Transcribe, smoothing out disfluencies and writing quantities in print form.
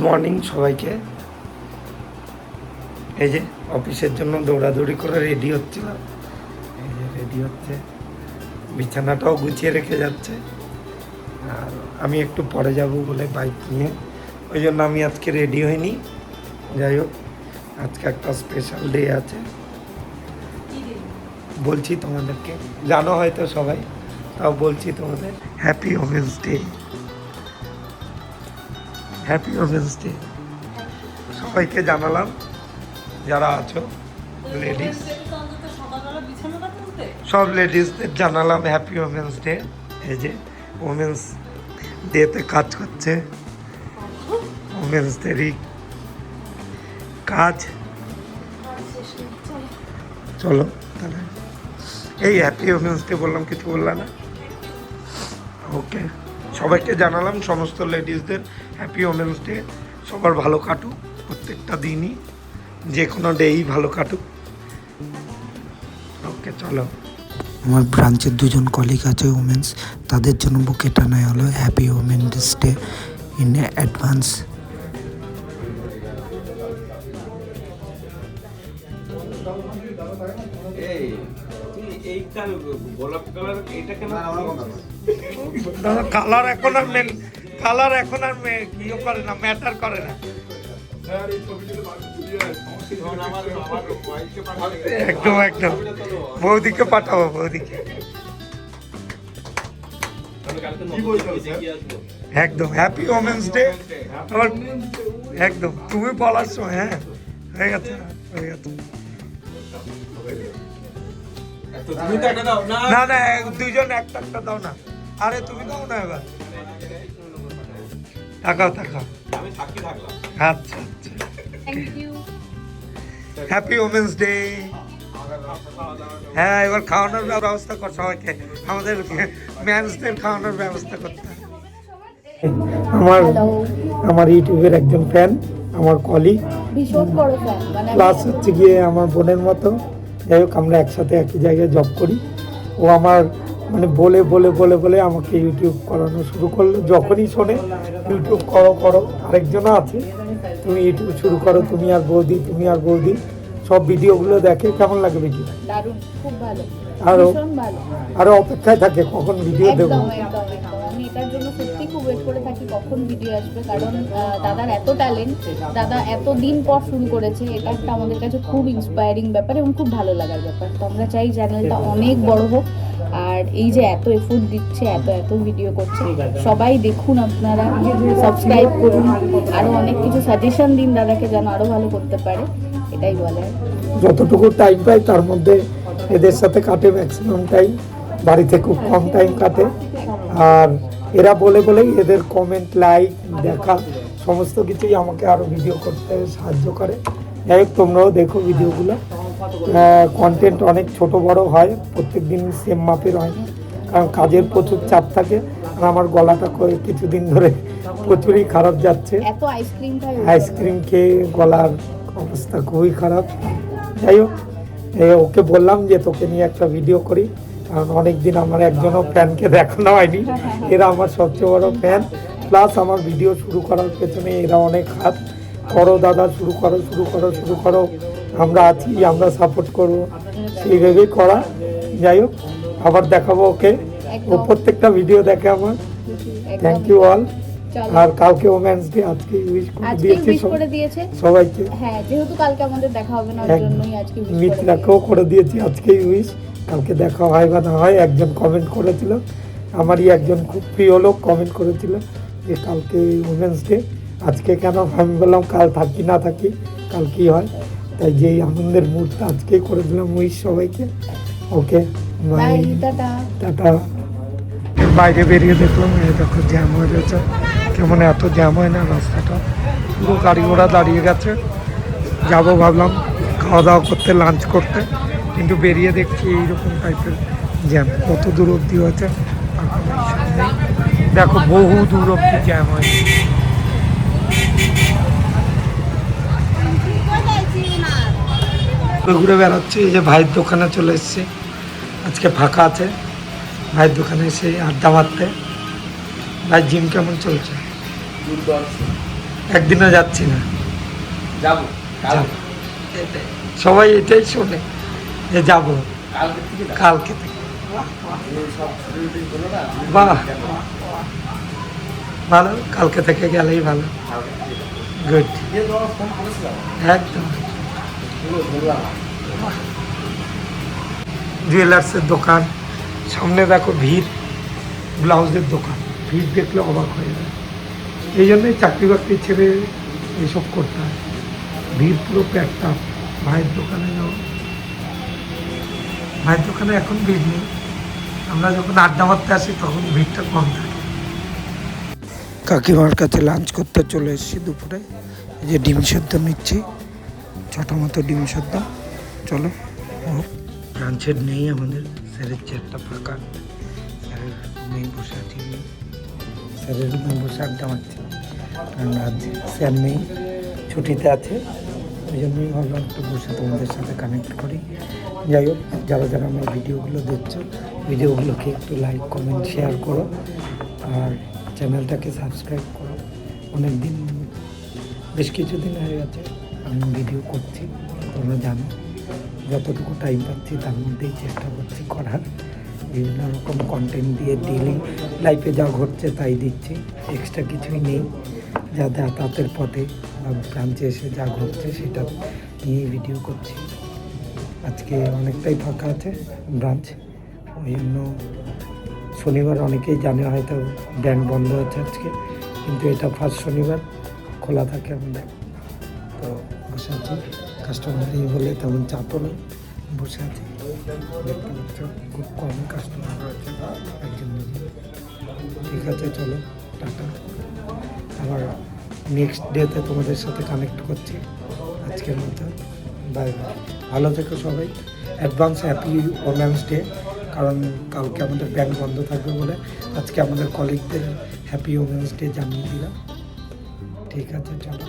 Morning সবাইকে। এই যে অফিসের জন্য দৌড়াদৌড়ি করে রেডি হচ্ছিলাম, এই যে রেডি হচ্ছে, বিছানাটাও গুছিয়ে রেখে যাচ্ছে। আর আমি একটু পরে যাব বলে বাইক নিয়ে, ওই জন্য আমি আজকে রেডি হইনি। যাই হোক, আজকে একটা স্পেশাল ডে আছে, বলছি তোমাদেরকে, জানো হয়তো সবাই, তাও বলছি তোমাদের, happy women's day. Happy women's day সবাইকে জানালাম, যারা আছো লেডিস, সব লেডিসদের জানালাম হ্যাপি ওমেন্স ডে। এই যে ওমেন্স ডেতে কাজ করছে, ওমেন্সদেরই কাজ। চলো তাহলে, এই হ্যাপি ওমেন্স ডে বললাম, কিছু বললাম না। ওকে, সবাইকে জানালাম, সমস্ত লেডিসদের হ্যাপি ওমেন্স ডে। সবার ভালো কাটুক, প্রত্যেকটা দিনই, যে কোনো ডেই ভালো কাটুক। ওকে চলো। আমার ব্রাঞ্চের দুজন কলিগ আছে উমেন্স, তাদের জন্য বুকেটা নেওয়া হলো happy women's day in advance. দাদা কালার এখন আর কালার এখন আর ইয়ে করে না, ম্যাটার করে না। একদম একদম, বৌদিকে পাঠাবো, বৌদিকে একদম হ্যাপি ওমেন্স ডে। আবার একদম তুমি বলার সময়, হ্যাঁ হয়ে গেছে, হয়ে গেছে। না না, দুইজন একটা একটা দাও না, আরে তুমি দাও না এবার, তাকাও তাকাও। আচ্ছা আচ্ছা, হ্যাপি ওমেন্স ডে। হ্যাঁ, এবার খাওয়ানোর ব্যবস্থা কর সবাইকে, আমাদের ম্যানসদের খাওয়ানোর ব্যবস্থা করতে হবে। আমার ইউটিউবের একজন ফ্যান, আমার কলিগ, ভীষণ বড় ফ্যান, প্লাস হচ্ছে গিয়ে আমার বোনের মতো। যাই হোক, আমরা একসাথে একই জায়গায় জব করি। ও আমার মানে বলে বলে বলে বলে আমাকে ইউটিউব করানো শুরু করলো। যখনই শোনে ইউটিউব করো করো, আরেকজনও আছে, তুমি ইউটিউব শুরু করো, তুমি আর বৌদি, তুমি আর বৌদি, সব ভিডিওগুলো দেখে। কেমন লাগে ভিডিও? দারুণ, খুব ভালো, আরো ভীষণ ভালো। আরো অপেক্ষায় থাকে কখন ভিডিও দেবো। একদম একদম একদম, আমি এটার জন্য সত্যি খুব ওয়েট করে থাকি কখন ভিডিও আসবে, কারণ দাদার এত ট্যালেন্ট, দাদা এত দিন পর শুরু করেছে, এটা একটা আমাদের কাছে খুব ইন্সপায়ারিং ব্যাপার এবং খুব ভালো লাগার ব্যাপার। তো আমরা চাই চ্যানেলটা অনেক বড় হোক, আর এই যে এত এফোর্ট দিচ্ছে, এত এত ভিডিও করছে, সবাই দেখুন, আপনারা সাবস্ক্রাইব করুন, আরো অনেক কিছু সাজেশন দিন দাদাকে, যেন আরো ভালো করতে পারে, এটাই বলে। যতটুকু টাইম পাই তার মধ্যে এদের সাথে কাটে, ম্যাক্সিমাম টাইম বাড়িতে খুব কম টাইম কাটে। আর এরা বলে বলেই, এদের কমেন্ট, লাইক, দেখা, সমস্ত কিছুই আমাকে আরও ভিডিও করতে সাহায্য করে। যাই হোক, তোমরাও দেখো ভিডিওগুলো, কন্টেন্ট অনেক ছোট বড় হয়, প্রত্যেক দিন সেম মাপের হয় না, কারণ কাজের প্রচুর চাপ থাকে। আর আমার গলাটা কিছুদিন ধরে প্রচুরই খারাপ যাচ্ছে, আইসক্রিম খেয়ে গলার অবস্থা খুবই খারাপ। যাই হোক, ওকে বললাম যে তোকে নিয়ে একটা ভিডিও করি, কারণ অনেকদিন আমার একজনও ফ্যানকে দেখানো হয়নি। এরা আমার সবচেয়ে বড় ফ্যান, প্লাস আমার ভিডিও শুরু করার পেছনে এরা অনেক হাত। করো দাদা, শুরু করো শুরু করো শুরু করো, আমরা আছি, আমরা সাপোর্ট করবো, সেই ভেবেই করা। যাই হোক, আবার দেখাবো ওকে, ও প্রত্যেকটা ভিডিও দেখে আমার। Thank you all. আর কালকে ওমেন্স ডে, আজকে উইশ করে দিয়েছি সবাইকে। হ্যাঁ, যেহেতু কালকে আমাদের দেখা হবে না, ওর জন্যই আজকে উইশ করে দিয়েছি। মিত্রাকেও করে দিয়েছি আজকেই উইশ, কালকে দেখা হয় বা না হয়। একজন কমেন্ট করেছিল, আমারই একজন খুব প্রিয় লোক কমেন্ট করেছিল যে কালকে ওমেন্স ডে, আজকে কেন? আমি বললাম কাল থাকি না থাকি, কাল কি হয়, তাই যেই আনন্দের মুহূর্তে আজকেই করে দিলাম উইশ সবাইকে। ওকে, বাই, টাটা। বাইরে বেরিয়ে দেখলাম, এই দেখো জ্যাম হয়ে গেছে, কেমন এত জ্যাম হয় না রাস্তাটা, পুরো গাড়ি ঘোড়া দাঁড়িয়ে গেছে। যাবো ভাবলাম খাওয়া দাওয়া করতে, লাঞ্চ করতে, কিন্তু বেরিয়ে দেখছি এইরকম টাইপের জ্যাম। কত দূর অবধি হয়েছে দেখো, বহু দূর অবধি জ্যাম হয়েছে। ঘুরে বেড়াচ্ছি, এই যে ভাইয়ের দোকানে চলে এসেছি, আজকে ফাঁকা আছে, ভাইয়ের দোকানে এসে আড্ডা মারতে। ভাই জিম কেমন চলছে? একদিনও যাচ্ছি না। যাবো যাবো। সবাই এটাই শোনে যে যাব কালকে থেকে যাবো। কালকে থেকে। এই সব ছুটি হলো না, বাহ ভালো, কালকে থেকে গেলেই ভালো। কালকে থেকে যাবো। গুড, দিয়ে তোমার ফোন করেছিলাম, একদম। বললাম জুয়েলার্সের দোকান, সামনে দেখো ভিড়, ব্লাউজের দোকান, ভিড় দেখলে অবাক হয়ে যায়। এই জন্যই চাকরি বাকরি ছেড়ে এসব করতে হয়, ভিড় পুরো প্যাকটা। ভাইয়ের দোকানে যাও, ভাইয়ের দোকানে এখন ভিড় নেই, আমরা যখন আড্ডা মারতে আসি তখন ভিড়টা কম থাকে। কাকিমার কাছে লাঞ্চ করতে চলে এসেছি দুপুরে। এই যে ডিম সেদ্ধ নিচ্ছি, ছটা মতো ডিম সেদ্ধ। চলো। ব্রাঞ্চের নেই আমাদের, স্যারের চেয়ারটা ফাঁকা, স্যারের রুমেই বসে আছি, স্যারের রুমে বসে আড্ডা মারছি, কারণ আজ স্যার নেই, ছুটিতে আছে। ওই জন্যই ভাবলাম একটু বসে তোমাদের সাথে কানেক্ট করি। যাই হোক, যারা যারা আমার ভিডিওগুলো দেখছো, ভিডিওগুলোকে একটু লাইক কমেন্ট শেয়ার করো, আর চ্যানেলটাকে সাবস্ক্রাইব করো। অনেক দিন, বেশ কিছুদিন হয়ে গেছে আমি ভিডিও করছি, তোমরা জানো। যতটুকু টাইম পাচ্ছি তার মধ্যেই চেষ্টা করছি করার, বিভিন্ন রকম কন্টেন্ট দিয়ে ডেইলি লাইফে যা ঘটছে তাই দিচ্ছি, এক্সট্রা কিছুই নেই। যা যাতায়াতের পথে বা ব্রাঞ্চে এসে যা ঘটছে সেটা নিয়ে ভিডিও করছি। আজকে অনেকটাই ফাঁকা আছে ব্রাঞ্চ, ওই জন্য শনিবার অনেকেই জানে হয়তো ব্যাংক বন্ধ আছে আজকে, কিন্তু এটা ফার্স্ট শনিবার খোলা থাকে আমাদের। তো বসে আছি, কাস্টমার নেই বলে তেমন চাপও নেই, বসে আছি। দেখতে পাচ্ছ খুব কম কাস্টমার রয়েছে একজন দুজন। ঠিক আছে, চলো টাটা, আবার নেক্সট ডেতে তোমাদের সাথে কানেক্ট করছি। আজকের মতো বাই বাই, ভালো থেকো সবাই। অ্যাডভান্স হ্যাপি ওমেন্স ডে, কারণ কালকে আমাদের ব্যাংক বন্ধ থাকবে বলে আজকে আমাদের কলিগদের হ্যাপি ওমেন্স ডে জানিয়ে দিলাম। ঠিক আছে, চলো।